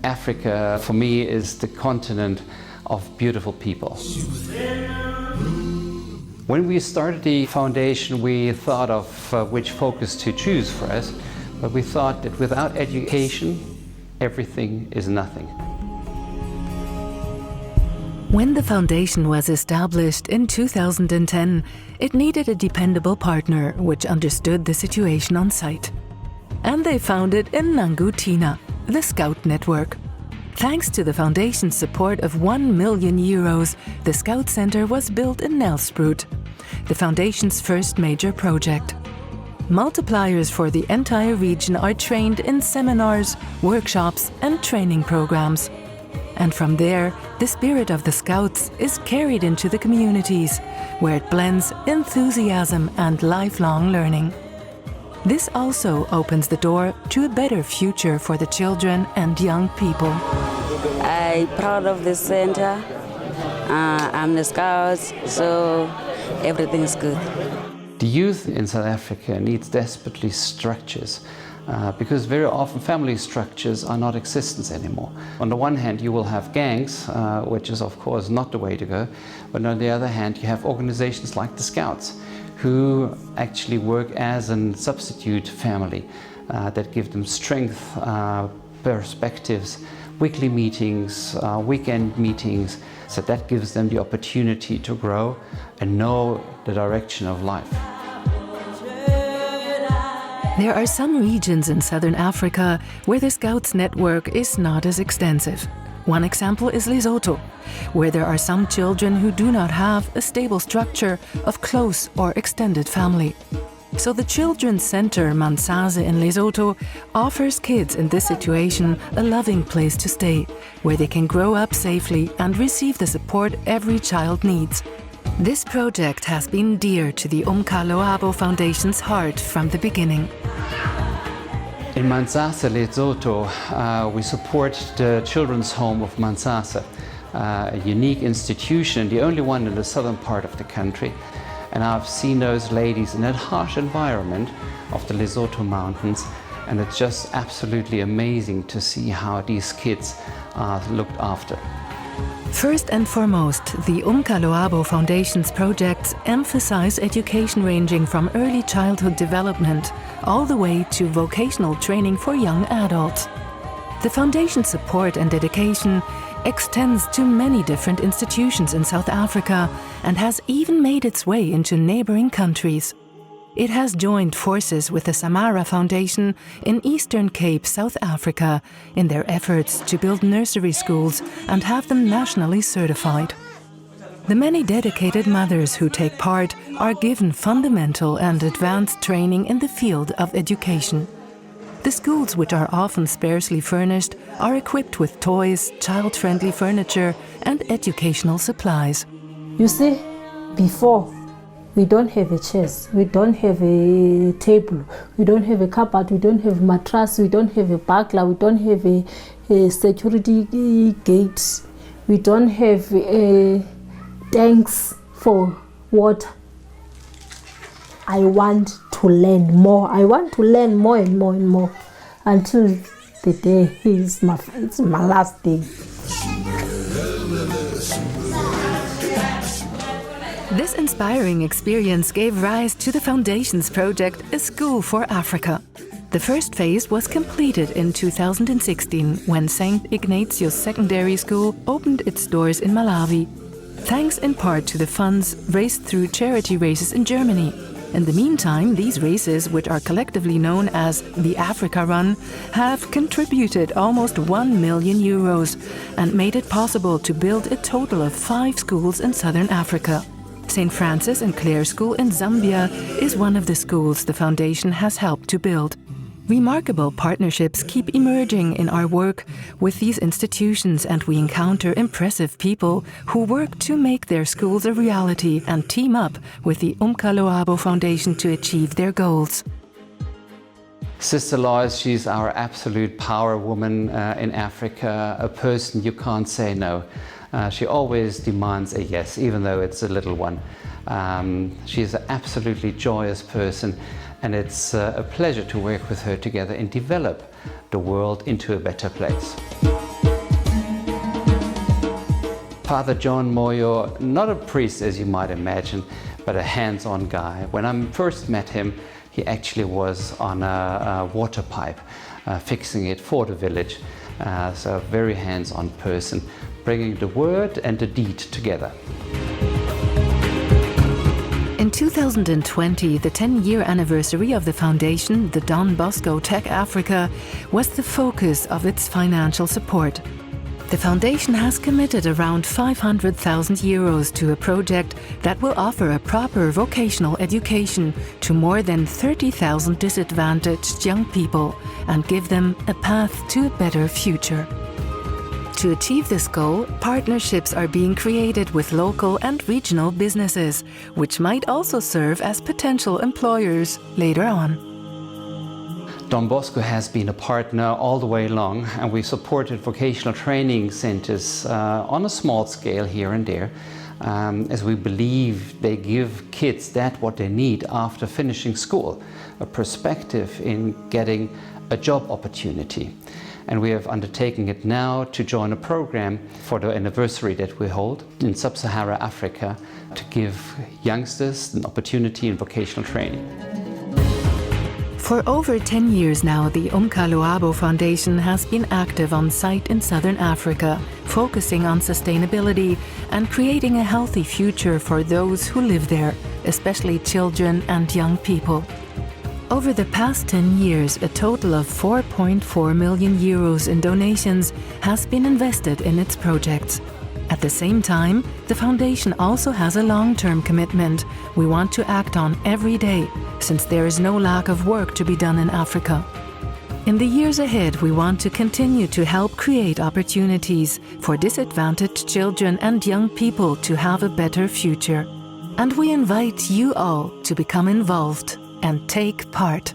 Africa, for me, is the continent of beautiful people. When we started the foundation, we thought of which focus to choose for us, but we thought that without education, everything is nothing. When the foundation was established in 2010, it needed a dependable partner which understood the situation on site. And they found it in Nangutina, the Scout network. Thanks to the foundation's support of €1 million, the Scout Center was built in Nelspruit, the foundation's first major project. Multipliers for the entire region are trained in seminars, workshops and training programs. And from there, the spirit of the Scouts is carried into the communities, where it blends enthusiasm and lifelong learning. This also opens the door to a better future for the children and young people. I'm proud of this center. I'm the Scouts, so everything's good. The youth in South Africa needs desperately structures. Because very often family structures are not existent anymore. On the one hand, you will have gangs, which is of course not the way to go, but on the other hand, you have organizations like the Scouts, who actually work as a substitute family that give them strength, perspectives, weekly meetings, weekend meetings, so that gives them the opportunity to grow and know the direction of life. There are some regions in southern Africa where the Scouts network is not as extensive. One example is Lesotho, where there are some children who do not have a stable structure of close or extended family. So the Children's Center Mansaze in Lesotho offers kids in this situation a loving place to stay, where they can grow up safely and receive the support every child needs. This project has been dear to the Umckaloabo Foundation's heart from the beginning. In Mansaze, Lesotho, we support the Children's Home of Mansaze, a unique institution, the only one in the southern part of the country. And I've seen those ladies in that harsh environment of the Lesotho mountains, and it's just absolutely amazing to see how these kids are looked after. First and foremost, the Umckaloabo Foundation's projects emphasize education ranging from early childhood development all the way to vocational training for young adults. The Foundation's support and dedication extends to many different institutions in South Africa and has even made its way into neighboring countries. It has joined forces with the Samara Foundation in Eastern Cape, South Africa, in their efforts to build nursery schools and have them nationally certified. The many dedicated mothers who take part are given fundamental and advanced training in the field of education. The schools, which are often sparsely furnished, are equipped with toys, child-friendly furniture and educational supplies. You see, before, we don't have a chairs, we don't have a table, we don't have a cupboard, we don't have a mattress, we don't have a burglar, we don't have a security gate, we don't have tanks for water. I want to learn more. I want to learn more and more and more until the day it's my last day. This inspiring experience gave rise to the Foundation's project, A School for Africa. The first phase was completed in 2016 when St. Ignatius Secondary School opened its doors in Malawi, thanks in part to the funds raised through charity races in Germany. In the meantime, these races, which are collectively known as the Africa Run, have contributed almost €1 million and made it possible to build a total of 5 schools in southern Africa. St. Francis and Clare School in Zambia is one of the schools the Foundation has helped to build. Remarkable partnerships keep emerging in our work with these institutions, and we encounter impressive people who work to make their schools a reality and team up with the Umckaloabo Foundation to achieve their goals. Sister Lois, she's our absolute power woman in Africa, a person you can't say no. She always demands a yes, even though it's a little one. She's an absolutely joyous person, and it's a pleasure to work with her together and develop the world into a better place. Father John Moyo, not a priest as you might imagine, but a hands-on guy. When I first met him, he actually was on a water pipe, fixing it for the village. So a very hands-on person, bringing the word and the deed together. In 2020, the 10-year anniversary of the foundation, the Don Bosco Tech Africa, was the focus of its financial support. The foundation has committed around 500,000 euros to a project that will offer a proper vocational education to more than 30,000 disadvantaged young people and give them a path to a better future. To achieve this goal, partnerships are being created with local and regional businesses, which might also serve as potential employers later on. Don Bosco has been a partner all the way along, and we supported vocational training centers on a small scale here and there, as we believe they give kids what they need after finishing school, a perspective in getting a job opportunity. And we have undertaken it now to join a program for the anniversary that we hold in Sub-Saharan Africa to give youngsters an opportunity in vocational training. For over 10 years now, the Umckaloabo Foundation has been active on site in Southern Africa, focusing on sustainability and creating a healthy future for those who live there, especially children and young people. Over the past 10 years, a total of 4.4 million euros in donations has been invested in its projects. At the same time, the foundation also has a long-term commitment we want to act on every day, since there is no lack of work to be done in Africa. In the years ahead, we want to continue to help create opportunities for disadvantaged children and young people to have a better future. And we invite you all to become involved and take part.